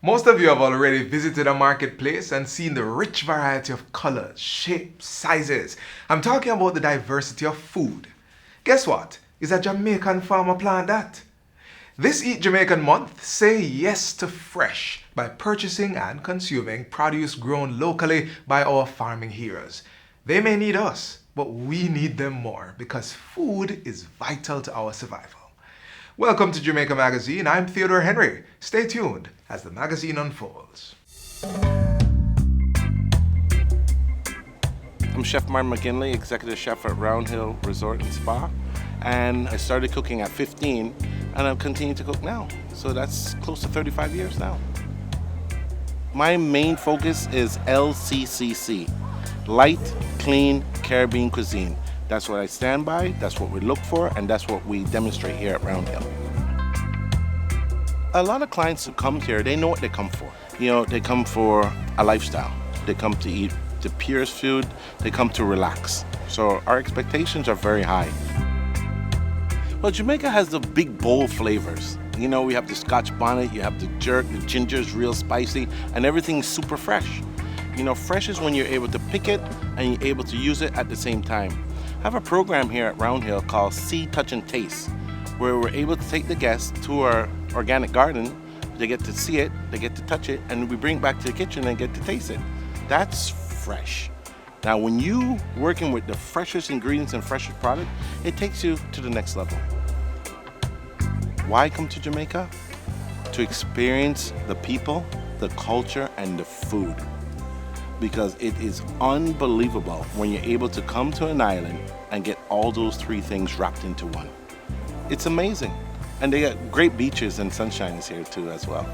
Most of you have already visited a marketplace and seen the rich variety of colors, shapes, sizes. I'm talking about the diversity of food. Guess what? Is a Jamaican farmer plant that? This Eat Jamaican Month, say yes to fresh by purchasing and consuming produce grown locally by our farming heroes. They may need us, but we need them more because food is vital to our survival. Welcome to Jamaica Magazine. I'm Theodore Henry. Stay tuned as the magazine unfolds. I'm Chef Martin McGinley, executive chef at Round Hill Resort and Spa. And I started cooking at 15, and I've continued to cook now. So that's close to 35 years now. My main focus is LCCC, Light, Clean, Caribbean Cuisine. That's what I stand by, that's what we look for, and that's what we demonstrate here at Round Hill. A lot of clients who come here, they know what they come for. You know, they come for a lifestyle. They come to eat the purest food, they come to relax. So our expectations are very high. Well, Jamaica has the big, bold flavors. You know, we have the Scotch bonnet, you have the jerk, the ginger's real spicy, and everything's super fresh. You know, fresh is when you're able to pick it and you're able to use it at the same time. I have a program here at Round Hill called See, Touch, and Taste, where we're able to take the guests to our organic garden. They get to see it, they get to touch it, and we bring it back to the kitchen and get to taste it. That's fresh. Now, when you working with the freshest ingredients and freshest product, it takes you to the next level. Why come to Jamaica? To experience the people, the culture, and the food. Because it is unbelievable when you're able to come to an island and get all those three things wrapped into one. It's amazing. And they got great beaches and sunshine is here too as well.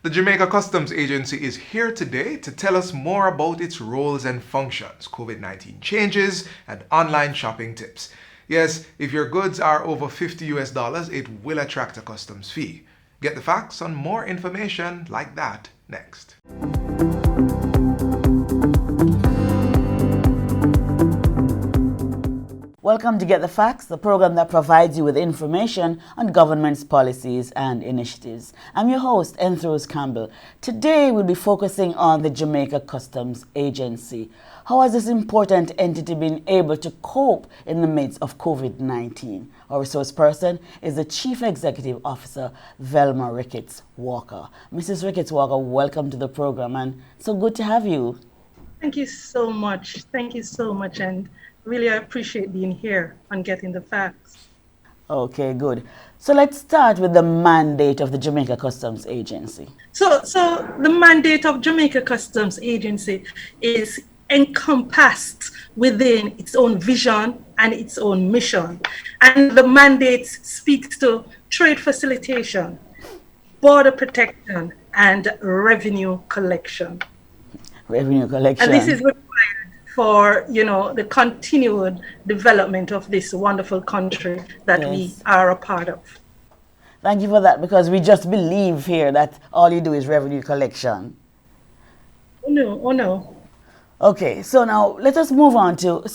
The Jamaica Customs Agency is here today to tell us more about its roles and functions, COVID-19 changes, and online shopping tips. Yes, if your goods are over $50, it will attract a customs fee. Get the facts on more information like that next. Welcome to Get the Facts, the program that provides you with information on government's policies and initiatives. I'm your host, Enthros Campbell. Today we'll be focusing on the Jamaica Customs Agency. How has this important entity been able to cope in the midst of COVID-19? Our resource person is the Chief Executive Officer, Velma Ricketts Walker. Mrs. Ricketts Walker, welcome to the program, and so good to have you. Thank you so much. Thank you so much. And really, I appreciate being here on Getting the Facts. Okay, good. So let's start with the mandate of the Jamaica Customs Agency. So the mandate of Jamaica Customs Agency is encompassed within its own vision and its own mission. And the mandate speaks to trade facilitation, border protection, and revenue collection. Revenue collection. And this is required for, the continued development of this wonderful country that we are a part of. Thank you for that, because we just believe here that all you do is revenue collection. Oh no. Okay, so now let us move on to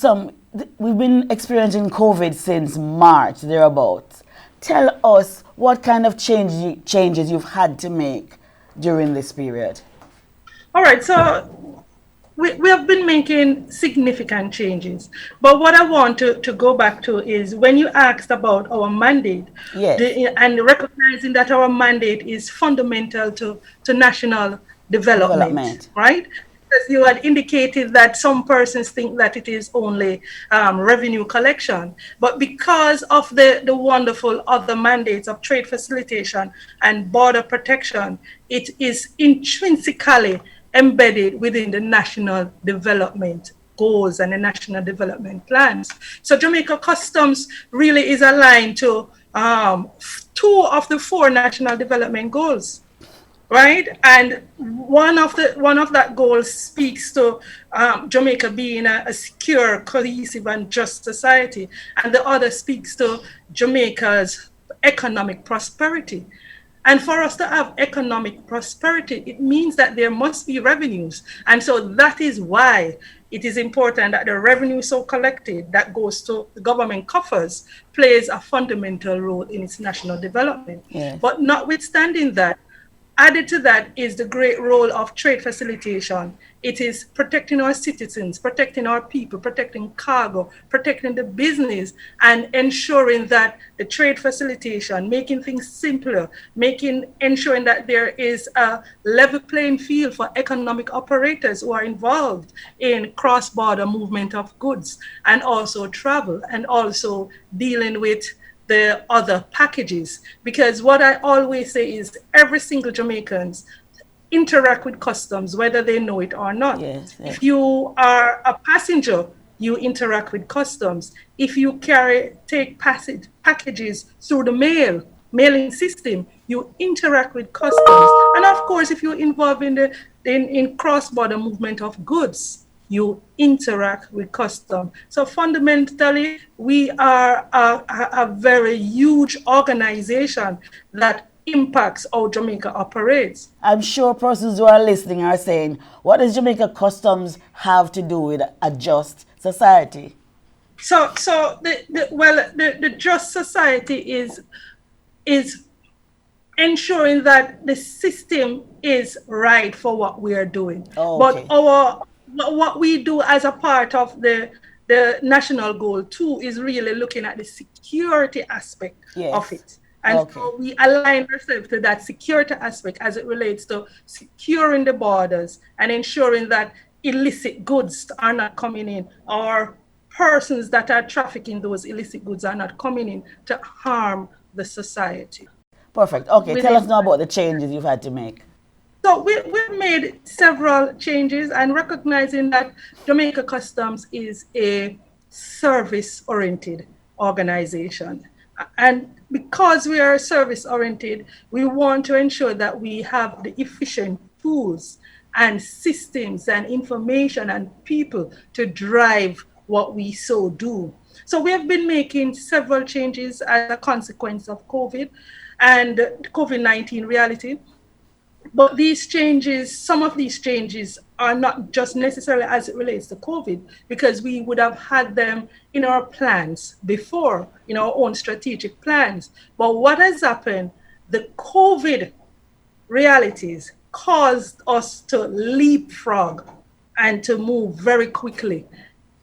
we've been experiencing COVID since March, thereabouts. Tell us what kind of changes you've had to make during this period. All right, so we have been making significant changes. But what I want to go back to is when you asked about our mandate, and recognizing that our mandate is fundamental to national development, right? Because you had indicated that some persons think that it is only revenue collection. But because of the wonderful other mandates of trade facilitation and border protection, it is intrinsically embedded within the national development goals and the national development plans. So Jamaica Customs really is aligned to 2 of the 4 national development goals, right? And one of that goals speaks to Jamaica being a secure, cohesive, and just society, and the other speaks to Jamaica's economic prosperity. And for us to have economic prosperity, it means that there must be revenues. And so that is why it is important that the revenue so collected that goes to the government coffers plays a fundamental role in its national development. Yes. But notwithstanding that, added to that is the great role of trade facilitation. It is protecting our citizens, protecting our people, protecting cargo, protecting the business, and ensuring that the trade facilitation, making things simpler, ensuring that there is a level playing field for economic operators who are involved in cross-border movement of goods and also travel, and also dealing with the other packages. Because what I always say is every single Jamaicans interact with customs, whether they know it or not. Yes, yes. If you are a passenger, you interact with customs. If you take packages through the mailing system, you interact with customs. And of course, if you're involved in cross-border movement of goods, you interact with custom. So fundamentally, we are a very huge organization that impacts how Jamaica operates. I'm sure persons who are listening are saying, what does Jamaica Customs have to do with a just society? So the just society is ensuring that the system is right for what we are doing. Oh, okay. But what we do as a part of the national goal too is really looking at the security aspect of it. And so we align ourselves to that security aspect as it relates to securing the borders and ensuring that illicit goods are not coming in, or persons that are trafficking those illicit goods are not coming in to harm the society. Perfect. Okay, tell us now about the changes you've had to make. So we've made several changes, and recognizing that Jamaica Customs is a service-oriented organization. And because we are service-oriented, we want to ensure that we have the efficient tools and systems and information and people to drive what we so do. So we have been making several changes as a consequence of COVID and COVID-19 reality. But these changes, some of these changes are not just necessarily as it relates to COVID, because we would have had them in our plans before, in our own strategic plans. But what has happened, the COVID realities caused us to leapfrog and to move very quickly,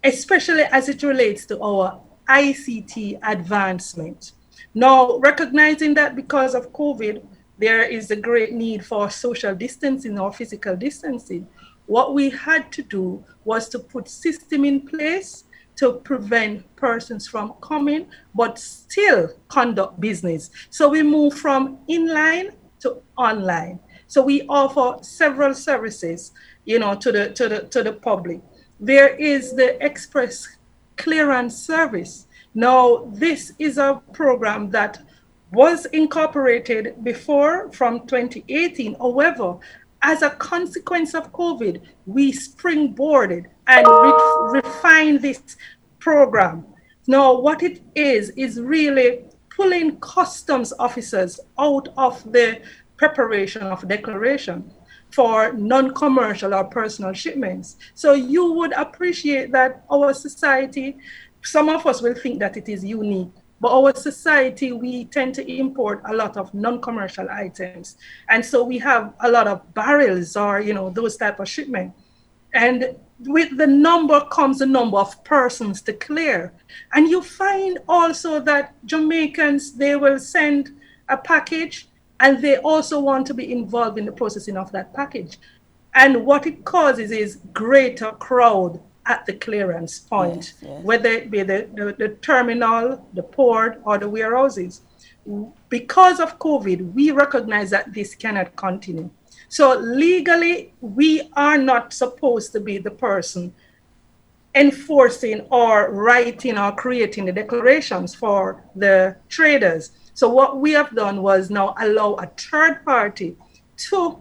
especially as it relates to our ICT advancement. Now, recognizing that because of COVID, there is a great need for social distancing or physical distancing. What we had to do was to put system in place to prevent persons from coming, but still conduct business. So we move from inline to online. So we offer several services, to the public. There is the express clearance service. Now, this is a program that was incorporated before from 2018. However, as a consequence of COVID, we springboarded and refined this program. Now, what it is really pulling customs officers out of the preparation of declaration for non-commercial or personal shipments. So you would appreciate that our society, some of us will think that it is unique, but our society, we tend to import a lot of non-commercial items. And so we have a lot of barrels or, those type of shipment. And with the number comes the number of persons to clear. And you find also that Jamaicans, they will send a package and they also want to be involved in the processing of that package. And what it causes is greater crowd at the clearance point, yes. Whether it be the terminal, the port, or the warehouses. Because of COVID, we recognize that this cannot continue. So legally, we are not supposed to be the person enforcing or writing or creating the declarations for the traders. So what we have done was now allow a third party to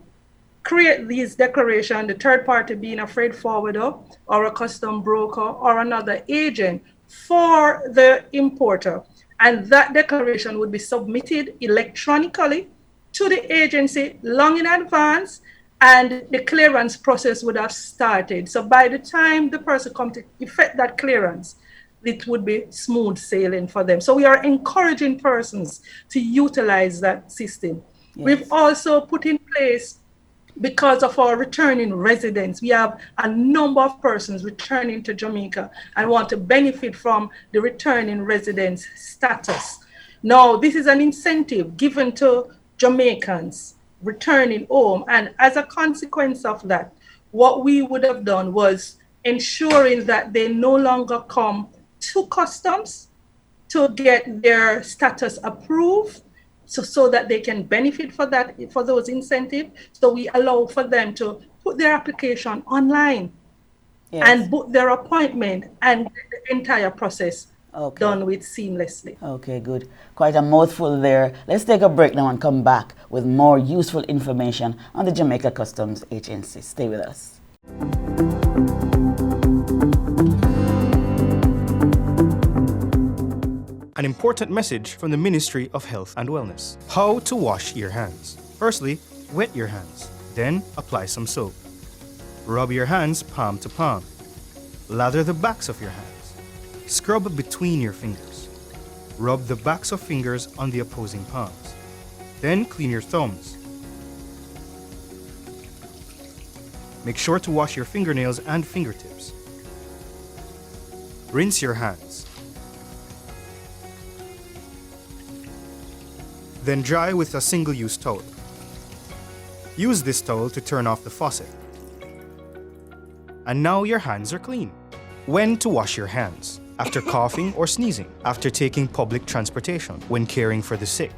create these declarations, the third party being a freight forwarder or a custom broker or another agent for the importer. And that declaration would be submitted electronically to the agency long in advance, and the clearance process would have started. So by the time the person comes to effect that clearance, it would be smooth sailing for them. So we are encouraging persons to utilize that system. Yes. We've also put in place, because of our returning residents, we have a number of persons returning to Jamaica and want to benefit from the returning residents status. Now, this is an incentive given to Jamaicans returning home. And as a consequence of that, what we would have done was ensuring that they no longer come to customs to get their status approved, so that they can benefit for those incentives. So we allow for them to put their application online, yes, and book their appointment, and the entire process done with seamlessly. Okay, good. Quite a mouthful there. Let's take a break now and come back with more useful information on the Jamaica Customs Agency. Stay with us. An important message from the Ministry of Health and Wellness. How to wash your hands. Firstly, wet your hands. Then apply some soap. Rub your hands palm to palm. Lather the backs of your hands. Scrub between your fingers. Rub the backs of fingers on the opposing palms. Then clean your thumbs. Make sure to wash your fingernails and fingertips. Rinse your hands. Then dry with a single-use towel. Use this towel to turn off the faucet. And now your hands are clean. When to wash your hands? After coughing or sneezing, after taking public transportation, when caring for the sick,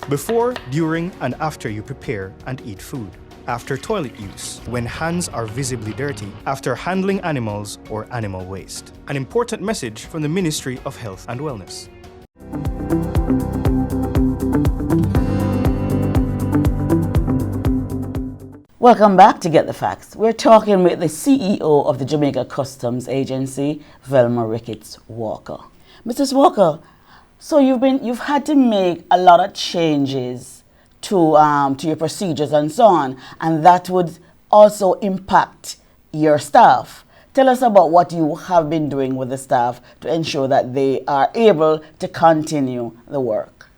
before, during, and after you prepare and eat food, after toilet use, when hands are visibly dirty, after handling animals or animal waste. An important message from the Ministry of Health and Wellness. Welcome back to Get the Facts. We're talking with the CEO of the Jamaica Customs Agency, Velma Ricketts Walker. Mrs. Walker, so you've had to make a lot of changes to your procedures and so on, and that would also impact your staff. Tell us about what you have been doing with the staff to ensure that they are able to continue the work.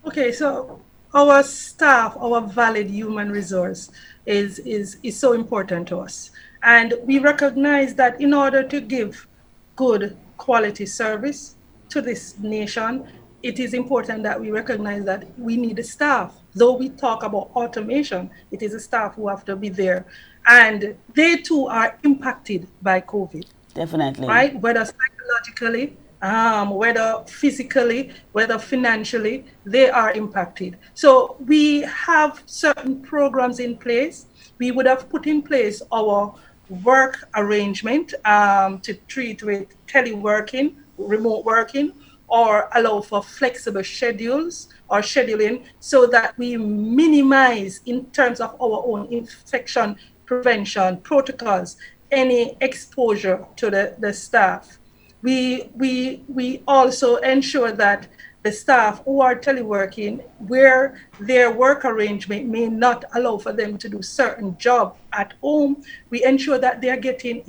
Okay, so our staff, our valid human resource is so important to us. And we recognize that in order to give good quality service to this nation, it is important that we recognize that we need a staff. Though we talk about automation, it is the staff who have to be there. And they too are impacted by COVID. Definitely. Right? Whether psychologically, whether physically, whether financially, they are impacted. So we have certain programs in place. We would have put in place our work arrangement to treat with teleworking, remote working, or allow for flexible schedules or scheduling so that we minimize, in terms of our own infection prevention protocols, any exposure to the staff. We also ensure that the staff who are teleworking, where their work arrangement may not allow for them to do certain job at home, we ensure that they are getting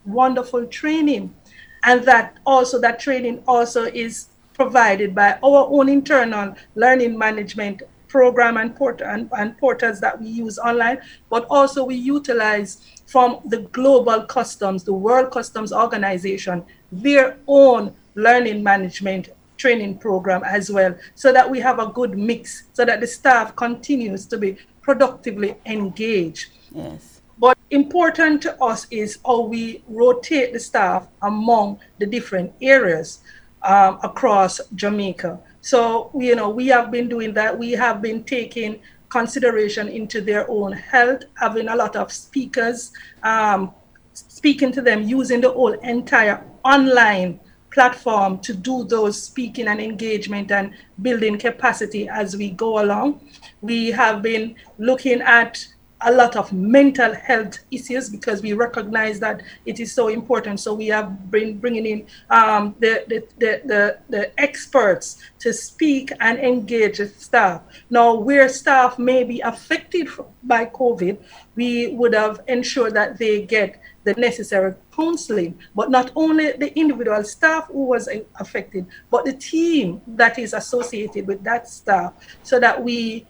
wonderful training, and that training also is provided by our own internal learning management program and portals that we use online, but also we utilize from the global customs, the World Customs Organization, their own learning management training program as well, so that we have a good mix, so that the staff continues to be productively engaged. Yes. But important to us is how we rotate the staff among the different areas across Jamaica. So, we have been doing that. We have been taking consideration into their own health, having a lot of speakers, speaking to them, using the whole entire online platform to do those speaking and engagement and building capacity as we go along. We have been looking at a lot of mental health issues because we recognize that it is so important. So we have bringing in the experts to speak and engage with staff. Now, where staff may be affected by COVID, we would have ensured that they get the necessary counseling, but not only the individual staff who was affected, but the team that is associated with that staff, so that we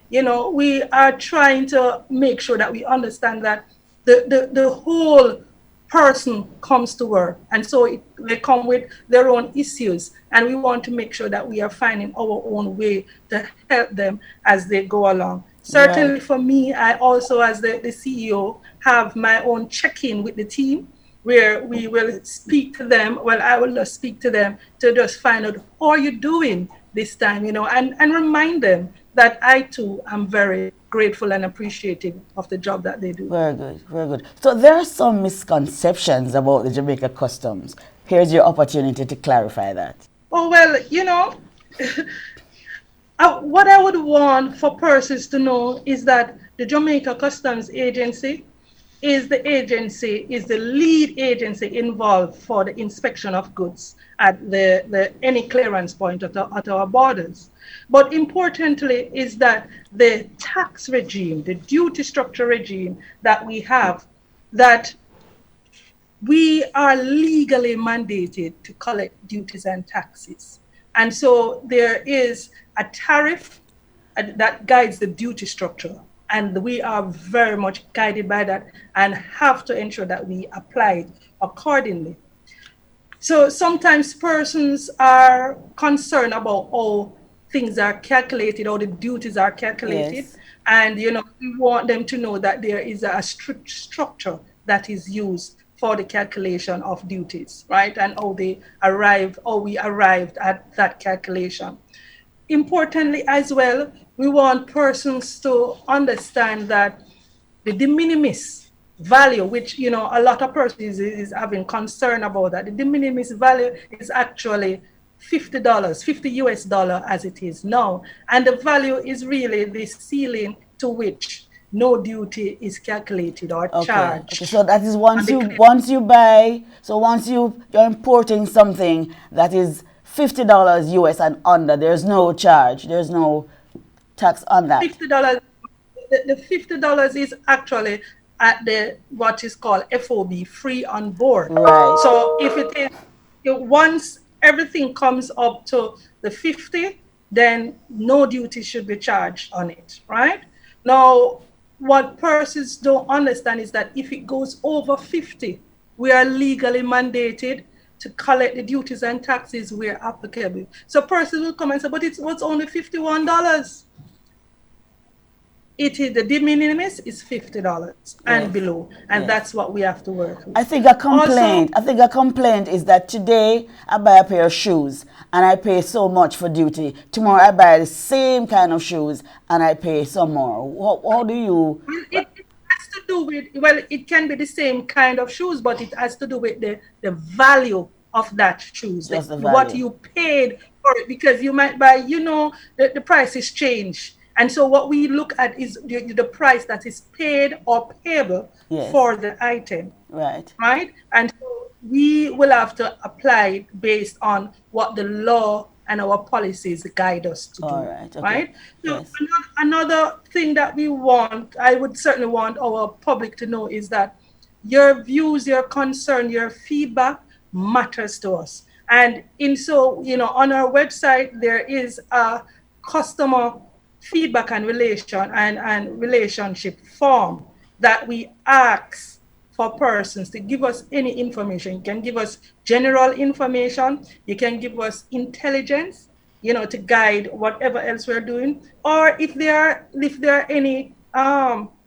are trying to make sure that we understand that the whole person comes to work, and so they come with their own issues, and we want to make sure that we are finding our own way to help them as they go along. Certainly for me, I also, as the CEO, have my own check-in with the team where we will speak to them. Well, I will just speak to them to just find out how are you doing this time, and remind them that I too am very grateful and appreciative of the job that they do. Very good, very good. So there are some misconceptions about the Jamaica customs. Here's your opportunity to clarify that. Oh, well, what I would want for persons to know is that the Jamaica Customs Agency is the lead agency involved for the inspection of goods at any clearance point at our borders. But importantly is that the tax regime, the duty structure regime that we have, that we are legally mandated to collect duties and taxes. And so there is a tariff that guides the duty structure. And we are very much guided by that and have to ensure that we apply it accordingly. So sometimes persons are concerned about how things are calculated, how the duties are calculated. Yes. And, we want them to know that there is a strict structure that is used for the calculation of duties, right? And how we arrived at that calculation. Importantly as well, we want persons to understand that the de minimis value, which, a lot of persons is having concern about that. The de minimis value is actually $50, 50 US dollar as it is now. And the value is really the ceiling to which no duty is calculated or charged. Okay. So that is once you buy, so once you're importing something that is $50 US and under, there's no charge, there's no tax on that. $50, the $50 is actually at the what is called FOB, free on board. Right. So if it is, once everything comes up to the 50, then no duty should be charged on it, right? Now, what persons don't understand is that if it goes over 50, we are legally mandated to collect the duties and taxes where applicable. So persons will come and say, but it's only $51. It is the de minimis is $50 and below, and that's what we have to work with. I think a complaint is that today I buy a pair of shoes and I pay so much for duty. Tomorrow I buy the same kind of shoes and I pay some more. How do you? It has to do with, well, it can be the same kind of shoes, but it has to do with the value of that shoes, like what you paid for it, because you might buy, the prices change. And so what we look at is the price that is paid or payable for the item. Right. Right? And so we will have to apply it based on what the law and our policies guide us to do. All right. Okay. Right? So another thing that I would certainly want our public to know is that your views, your concern, your feedback matters to us. And on our website, there is a customer feedback and relationship form that we ask for persons to give us any information. You can give us general information, you can give us intelligence, to guide whatever else we're doing, or if there are any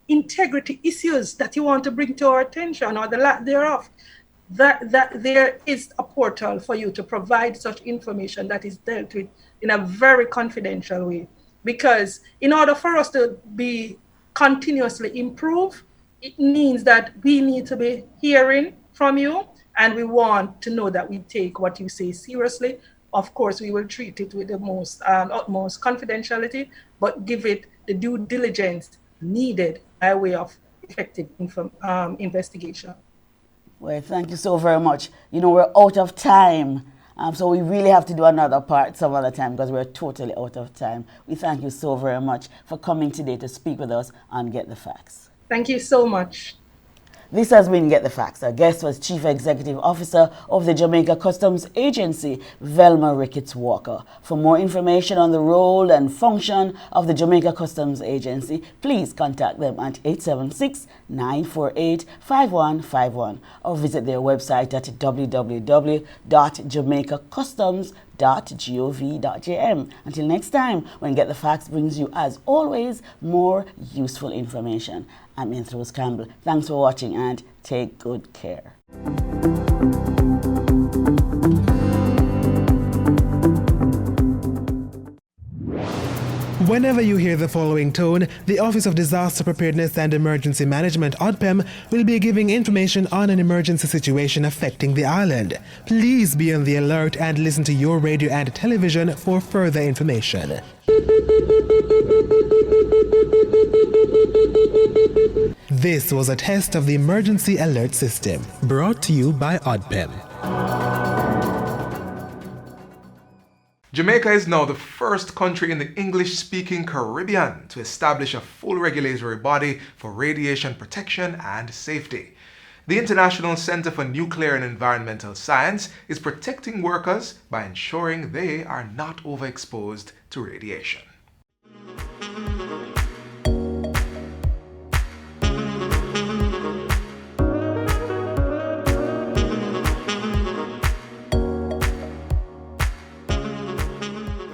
integrity issues that you want to bring to our attention or the lack thereof, that there is a portal for you to provide such information that is dealt with in a very confidential way. Because in order for us to be continuously improve, it means that we need to be hearing from you, and we want to know that we take what you say seriously. Of course, we will treat it with the most utmost confidentiality, but give it the due diligence needed by way of effective investigation. Well, thank you so very much. You know, we're out of time. So we really have to do another part some other time because we're totally out of time. We thank you so very much for coming today to speak with us on Get the Facts. Thank you so much. This has been Get the Facts. Our guest was Chief Executive Officer of the Jamaica Customs Agency, Velma Ricketts Walker. For more information on the role and function of the Jamaica Customs Agency, please contact them at 876-948-5151 or visit their website at www.jamaicacustoms.gov.jm. Until next time, when Get the Facts brings you, as always, more useful information. I'm Rose Campbell. Thanks for watching and take good care. Whenever you hear the following tone, the Office of Disaster Preparedness and Emergency Management, ODPEM, will be giving information on an emergency situation affecting the island. Please be on the alert and listen to your radio and television for further information. This was a test of the Emergency Alert System, brought to you by ODPEM. Jamaica is now the first country in the English-speaking Caribbean to establish a full regulatory body for radiation protection and safety. The International Center for Nuclear and Environmental Science is protecting workers by ensuring they are not overexposed to radiation.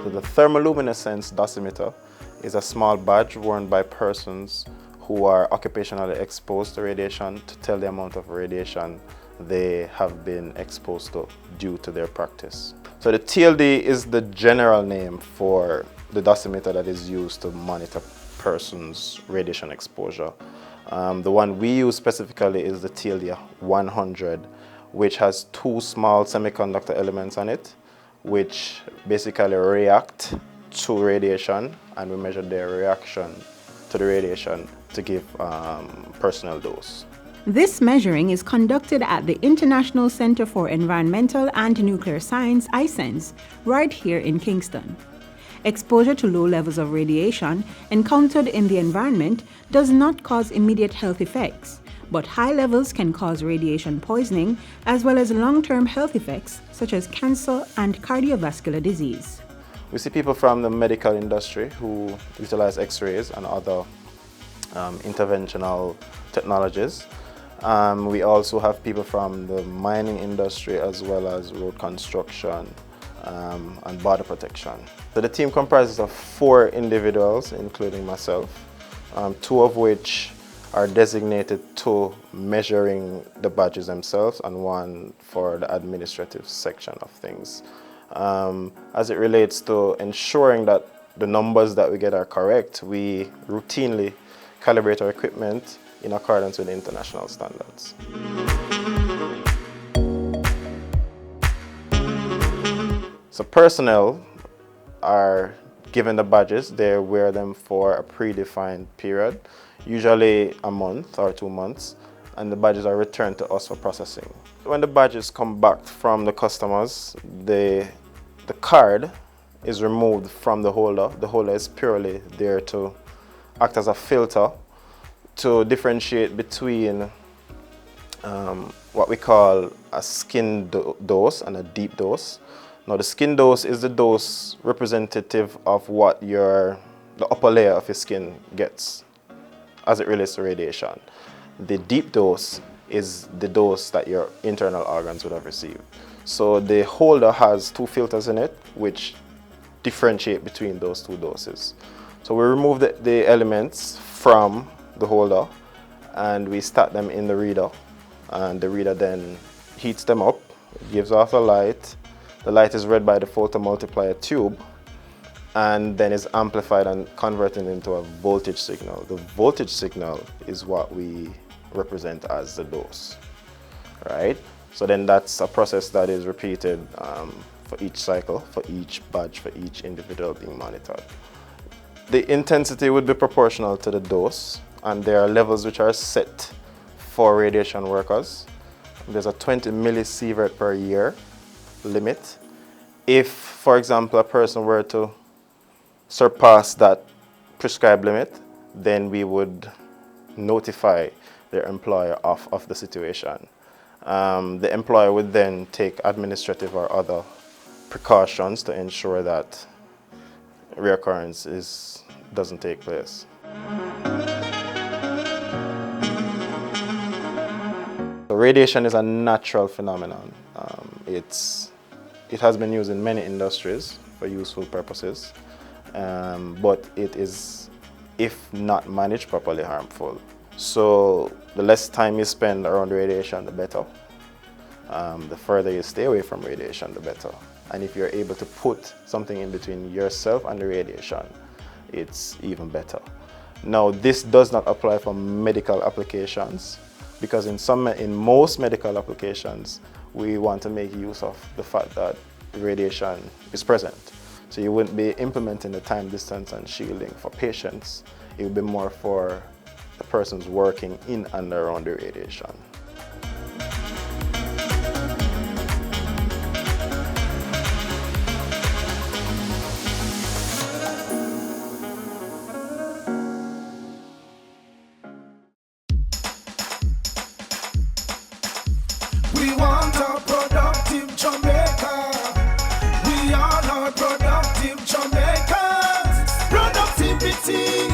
The thermoluminescence dosimeter is a small badge worn by persons who are occupationally exposed to radiation to tell the amount of radiation they have been exposed to due to their practice. So the TLD is the general name for the dosimeter that is used to monitor persons' radiation exposure. The one we use specifically is the TLD 100, which has two small semiconductor elements on it, which basically react to radiation, and we measure their reaction to the radiation to give personal dose. This measuring is conducted at the International Center for Environmental and Nuclear Science, ICENS, right here in Kingston. Exposure to low levels of radiation encountered in the environment does not cause immediate health effects, but high levels can cause radiation poisoning as well as long-term health effects such as cancer and cardiovascular disease. We see people from the medical industry who utilize X-rays and other interventional technologies. We also have people from the mining industry as well as road construction and border protection. So the team comprises of 4 individuals, including myself, 2 of which are designated to measuring the badges themselves and 1 for the administrative section of things. As it relates to ensuring that the numbers that we get are correct, we routinely calibrate our equipment in accordance with international standards. So personnel are given the badges. They wear them for a predefined period, usually a month or 2 months, and the badges are returned to us for processing. When the badges come back from the customers, the card is removed from the holder. The holder is purely there to act as a filter to differentiate between what we call a skin dose and a deep dose. Now the skin dose is the dose representative of what the upper layer of your skin gets as it relates to radiation. The deep dose is the dose that your internal organs would have received. So the holder has 2 filters in it which differentiate between those 2 doses. So we remove the elements from the holder and we stack them in the reader, and the reader then heats them up, gives off a light. The light is read by the photomultiplier tube and then is amplified and converted into a voltage signal. The voltage signal is what we represent as the dose, right? So then that's a process that is repeated for each cycle, for each badge, for each individual being monitored. The intensity would be proportional to the dose. and there are levels which are set for radiation workers. There's a 20 millisievert per year limit. If, for example, a person were to surpass that prescribed limit, then we would notify their employer of the situation. The employer would then take administrative or other precautions to ensure that reoccurrence doesn't take place. So radiation is a natural phenomenon. It has been used in many industries for useful purposes, but it is, if not managed properly, harmful. So the less time you spend around radiation, the better. The further you stay away from radiation, the better. And if you're able to put something in between yourself and the radiation, it's even better. Now, this does not apply for medical applications, because in most medical applications, we want to make use of the fact that radiation is present. So you wouldn't be implementing the time, distance, and shielding for patients. It would be more for the persons working in and around the radiation. We want a productive Jamaica. We are not productive Jamaicans. Productivity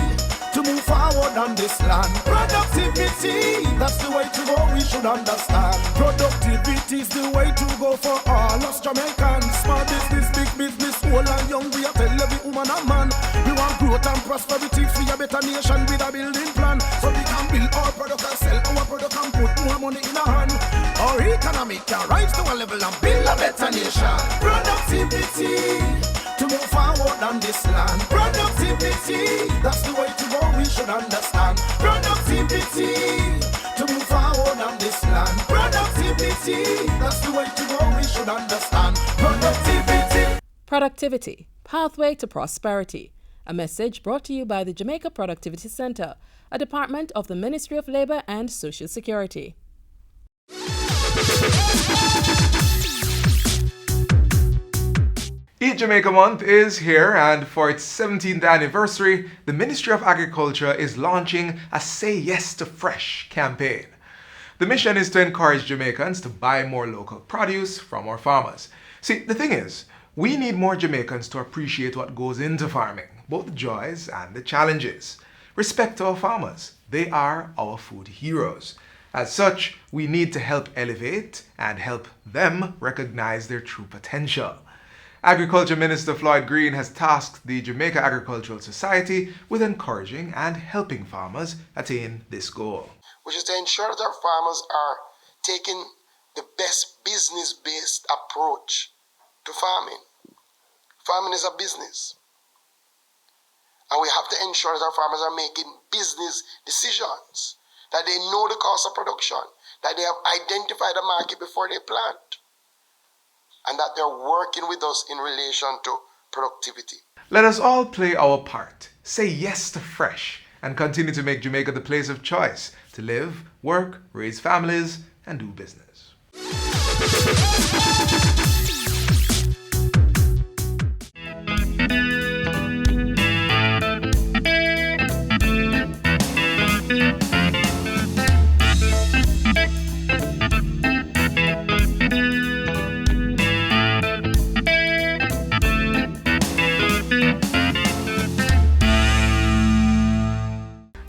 to move forward on this land. Productivity, that's the way to go, we should understand. Productivity is the way to go for all us Jamaicans. Small business, big business, old and young, we are tell every woman and man. We want growth and prosperity for a better nation with a building plan. So we can build our product and sell our product and put more money in our hand. Our economy can rise to a level and build a better nation. Productivity to move forward on this land. Productivity, that's the way to go, we should understand. Productivity to move forward on this land. Productivity, that's the way to go, we should understand. Productivity. Productivity, pathway to prosperity. A message brought to you by the Jamaica Productivity Center, a department of the Ministry of Labor and Social Security. Eat Jamaica Month is here, and for its 17th anniversary, the Ministry of Agriculture is launching a Say Yes to Fresh campaign. The mission is to encourage Jamaicans to buy more local produce from our farmers. See, the thing is, we need more Jamaicans to appreciate what goes into farming, both the joys and the challenges. Respect our farmers. They are our food heroes. As such, we need to help elevate and help them recognize their true potential. Agriculture Minister Floyd Green has tasked the Jamaica Agricultural Society with encouraging and helping farmers attain this goal. Which is to ensure that our farmers are taking the best business-based approach to farming. Farming is a business. And we have to ensure that our farmers are making business decisions, that they know the cost of production, that they have identified the market before they plant, and that they're working with us in relation to productivity. Let us all play our part, say yes to fresh, and continue to make Jamaica the place of choice to live, work, raise families, and do business.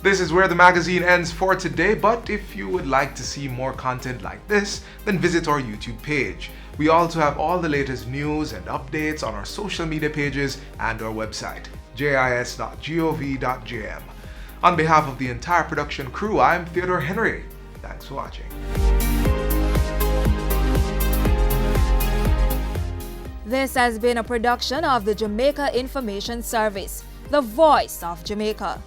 This is where the magazine ends for today, but if you would like to see more content like this, then visit our YouTube page. We also have all the latest news and updates on our social media pages and our website, jis.gov.jm. On behalf of the entire production crew, I'm Theodore Henry. Thanks for watching. This has been a production of the Jamaica Information Service, the voice of Jamaica.